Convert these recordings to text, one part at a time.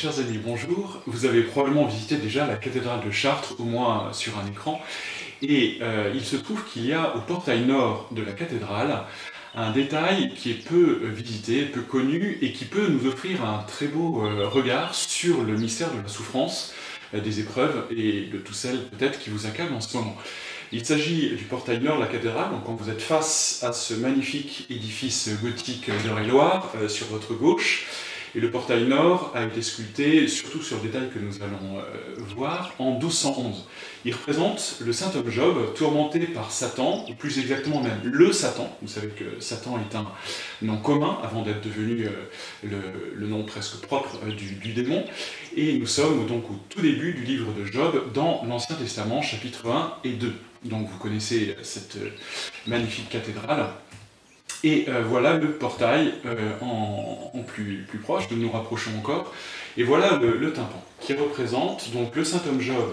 Chers amis, bonjour. Vous avez probablement visité déjà la cathédrale de Chartres, au moins sur un écran, et il se trouve qu'il y a au portail nord de la cathédrale un détail qui est peu visité, peu connu, et qui peut nous offrir un très beau regard sur le mystère de la souffrance, des épreuves, et de tout celles peut-être qui vous accablent en ce moment. Il s'agit du portail nord de la cathédrale, donc quand vous êtes face à ce magnifique édifice gothique d'Eure-et-Loir, sur votre gauche, et le portail nord a été sculpté, surtout sur le détail que nous allons voir, en 1211. Il représente le saint homme Job, tourmenté par Satan, ou plus exactement même le Satan. Vous savez que Satan est un nom commun, avant d'être devenu le nom presque propre du démon. Et nous sommes donc au tout début du livre de Job, dans l'Ancien Testament, chapitre 1 et 2. Donc vous connaissez cette magnifique cathédrale. Et voilà le portail en plus proche, nous nous rapprochons encore, et voilà le tympan, qui représente donc le saint homme Job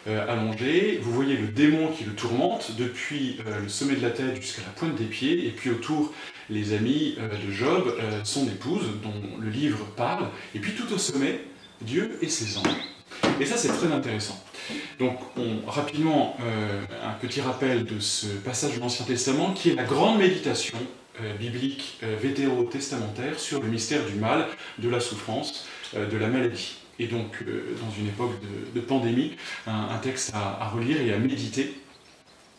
allongé. Vous voyez le démon qui le tourmente depuis le sommet de la tête jusqu'à la pointe des pieds, et puis autour les amis de Job, son épouse, dont le livre parle, et puis tout au sommet, Dieu et ses anges. Et ça c'est très intéressant. Donc rapidement, un petit rappel de ce passage de l'Ancien Testament, qui est la grande méditation biblique vétérotestamentaire sur le mystère du mal, de la souffrance, de la maladie. Et donc, dans une époque de pandémie, un texte à relire et à méditer.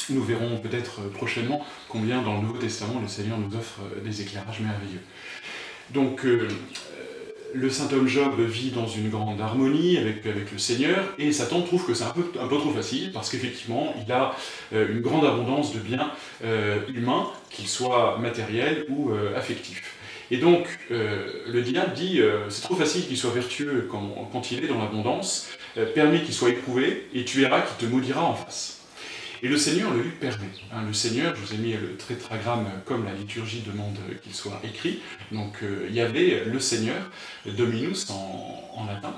Nous verrons peut-être prochainement combien dans le Nouveau Testament le Seigneur nous offre des éclairages merveilleux. Donc, le saint homme Job vit dans une grande harmonie avec le Seigneur, et Satan trouve que c'est un peu trop facile, parce qu'effectivement, il a une grande abondance de biens humains, qu'ils soient matériels ou affectifs. Et donc, le diable dit, c'est trop facile qu'il soit vertueux quand il est dans l'abondance, permets qu'il soit éprouvé, et tu verras qu'il te maudira en face. Et le Seigneur le lui permet. Le Seigneur, je vous ai mis le tétragramme comme la liturgie demande qu'il soit écrit. Donc Yahvé, le Seigneur, Dominus en latin.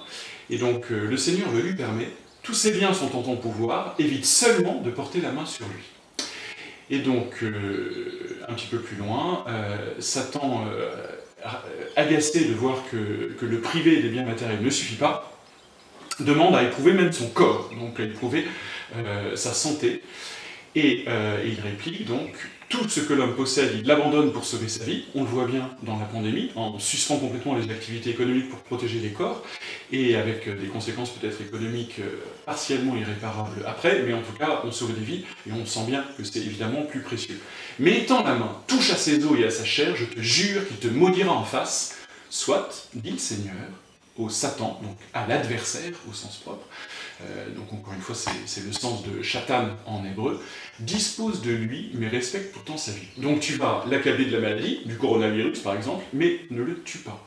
Et donc le Seigneur le lui permet. Tous ses biens sont en ton pouvoir. Évite seulement de porter la main sur lui. Et donc, un petit peu plus loin, Satan, agacé de voir que le privé des biens matériels ne suffit pas, demande à éprouver même son corps, donc à éprouver sa santé, et il réplique donc, tout ce que l'homme possède, il l'abandonne pour sauver sa vie. On le voit bien dans la pandémie, on suspend complètement les activités économiques pour protéger les corps, et avec des conséquences peut-être économiques partiellement irréparables après, mais en tout cas on sauve des vies, et on sent bien que c'est évidemment plus précieux. Mais étends la main, touche à ses os et à sa chair, je te jure qu'il te maudira en face, soit, dit le Seigneur, au Satan, donc à l'adversaire au sens propre, donc encore une fois c'est le sens de Shatan en hébreu, dispose de lui mais respecte pourtant sa vie. Donc tu vas l'accabler de la maladie, du coronavirus par exemple, mais ne le tue pas.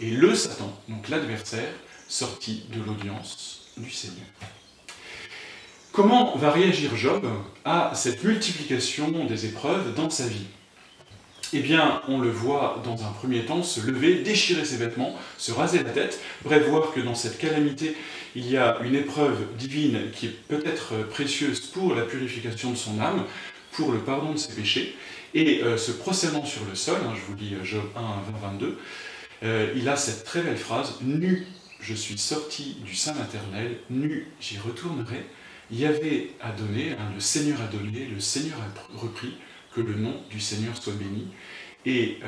Et le Satan, donc l'adversaire, sortit de l'audience du Seigneur. Comment va réagir Job à cette multiplication des épreuves dans sa vie ? Eh bien, on le voit dans un premier temps se lever, déchirer ses vêtements, se raser la tête, bref, voir que dans cette calamité, il y a une épreuve divine qui est peut-être précieuse pour la purification de son âme, pour le pardon de ses péchés, et se prosternant sur le sol, je vous lis Job 1, 20, 22, il a cette très belle phrase, « Nu, je suis sorti du sein maternel, nu, j'y retournerai. Yahvé a donné, le Seigneur a donné, le Seigneur a repris, que le nom du Seigneur soit béni. » Et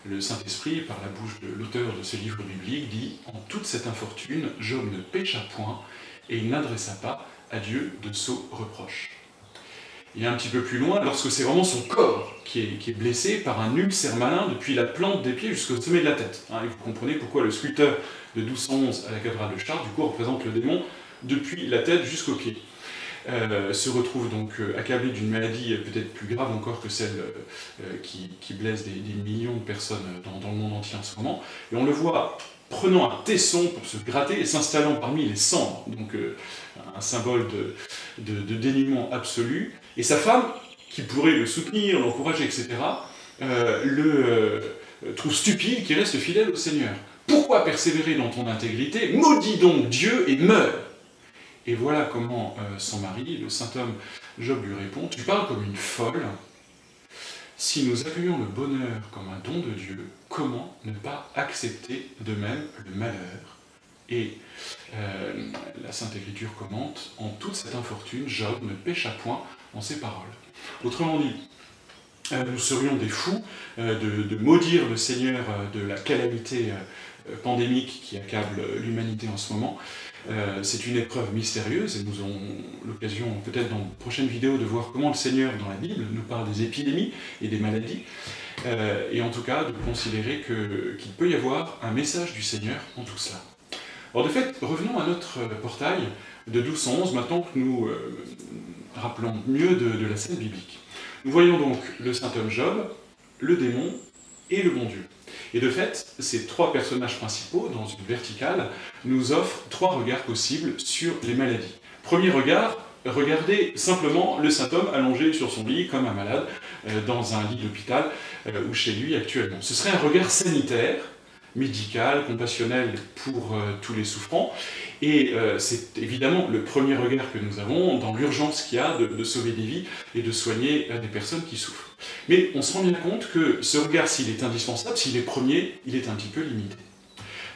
le Saint-Esprit, par la bouche de l'auteur de ce livre biblique, dit « En toute cette infortune, Job ne pécha point, et il n'adressa pas à Dieu de sots reproches. » Et un petit peu plus loin, lorsque c'est vraiment son corps qui est blessé par un ulcère malin depuis la plante des pieds jusqu'au sommet de la tête. Et vous comprenez pourquoi le sculpteur de 1211 à la cathédrale de Chartres, du coup, représente le démon depuis la tête jusqu'aux pieds. Se retrouve donc accablé d'une maladie peut-être plus grave encore que celle qui blesse des millions de personnes dans le monde entier en ce moment. Et on le voit prenant un tesson pour se gratter et s'installant parmi les cendres, donc un symbole de dénuement absolu. Et sa femme, qui pourrait le soutenir, l'encourager, etc., le trouve stupide, qui reste fidèle au Seigneur. Pourquoi persévérer dans ton intégrité? Maudis donc Dieu et meurs. Et voilà comment son mari, le saint homme Job, lui répond « Tu parles comme une folle. Si nous accueillons le bonheur comme un don de Dieu, comment ne pas accepter de même le malheur? Et la Sainte Écriture commente, en toute cette infortune, Job ne pécha point en ses paroles. Autrement dit, nous serions des fous de maudire le Seigneur de la calamité pandémique qui accable l'humanité en ce moment. C'est une épreuve mystérieuse et nous aurons l'occasion peut-être dans de prochaines vidéos de voir comment le Seigneur dans la Bible nous parle des épidémies et des maladies, et en tout cas de considérer qu'il peut y avoir un message du Seigneur en tout cela. Alors de fait, revenons à notre portail de 1211, maintenant que nous rappelons mieux de la scène biblique. Nous voyons donc le saint homme Job, le démon et le bon Dieu. Et de fait, ces trois personnages principaux, dans une verticale, nous offrent trois regards possibles sur les maladies. Premier regard, regardez simplement le saint homme allongé sur son lit comme un malade dans un lit d'hôpital ou chez lui actuellement. Ce serait un regard sanitaire, médical, compassionnel pour tous les souffrants, et c'est évidemment le premier regard que nous avons dans l'urgence qu'il y a de sauver des vies et de soigner des personnes qui souffrent. Mais on se rend bien compte que ce regard, s'il est indispensable, s'il est premier, il est un petit peu limité.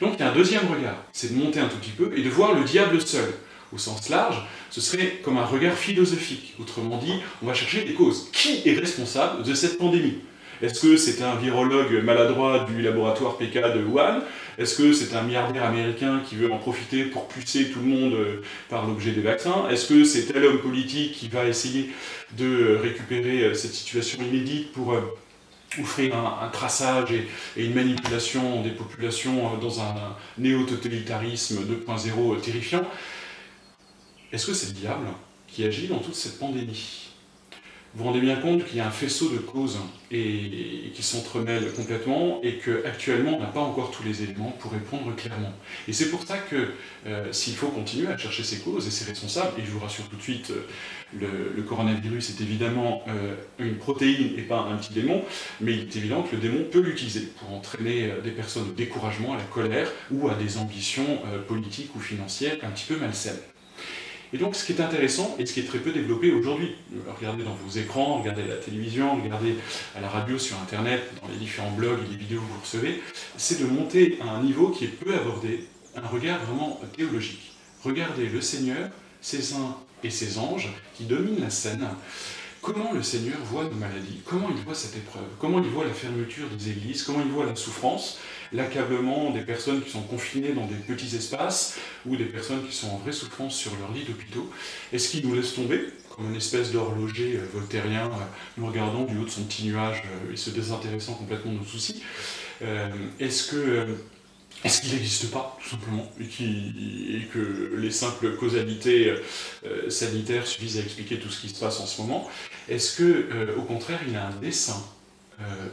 Donc il y a un deuxième regard, c'est de monter un tout petit peu et de voir le diable seul. Au sens large, ce serait comme un regard philosophique. Autrement dit, on va chercher des causes. Qui est responsable de cette pandémie ? Est-ce que c'est un virologue maladroit du laboratoire PK de Wuhan? Est-ce que c'est un milliardaire américain qui veut en profiter pour pucer tout le monde par l'objet des vaccins? Est-ce que c'est tel homme politique qui va essayer de récupérer cette situation inédite pour offrir un traçage et une manipulation des populations dans un néo-totalitarisme 2.0 terrifiant? Est-ce que c'est le diable qui agit dans toute cette pandémie? Vous vous rendez bien compte qu'il y a un faisceau de causes et qui s'entremêlent complètement et qu'actuellement on n'a pas encore tous les éléments pour répondre clairement. Et c'est pour ça que s'il faut continuer à chercher ces causes et ses responsables, et je vous rassure tout de suite, le coronavirus est évidemment une protéine et pas un petit démon, mais il est évident que le démon peut l'utiliser pour entraîner des personnes au découragement, à la colère ou à des ambitions politiques ou financières un petit peu malsaines. Et donc ce qui est intéressant, et ce qui est très peu développé aujourd'hui, regardez dans vos écrans, regardez à la télévision, regardez à la radio, sur internet, dans les différents blogs et les vidéos que vous recevez, c'est de monter à un niveau qui est peu abordé, un regard vraiment théologique. Regardez le Seigneur, ses saints et ses anges qui dominent la scène. Comment le Seigneur voit nos maladies? Comment il voit cette épreuve? Comment il voit la fermeture des églises? Comment il voit la souffrance? L'accablement des personnes qui sont confinées dans des petits espaces ou des personnes qui sont en vraie souffrance sur leur lit d'hôpitaux? Est-ce qu'il nous laisse tomber, comme une espèce d'horloger voltairien, nous regardant du haut de son petit nuage et se désintéressant complètement de nos soucis? Est-ce qu'il n'existe pas, tout simplement, et que les simples causalités sanitaires suffisent à expliquer tout ce qui se passe en ce moment? Est-ce qu'au contraire, il a un dessein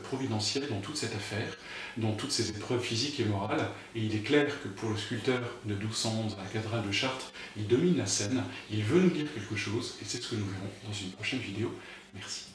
providentiel dans toute cette affaire, dans toutes ces épreuves physiques et morales? Et il est clair que pour le sculpteur de 1211 à la cathédrale de Chartres, il domine la scène, il veut nous dire quelque chose, et c'est ce que nous verrons dans une prochaine vidéo. Merci.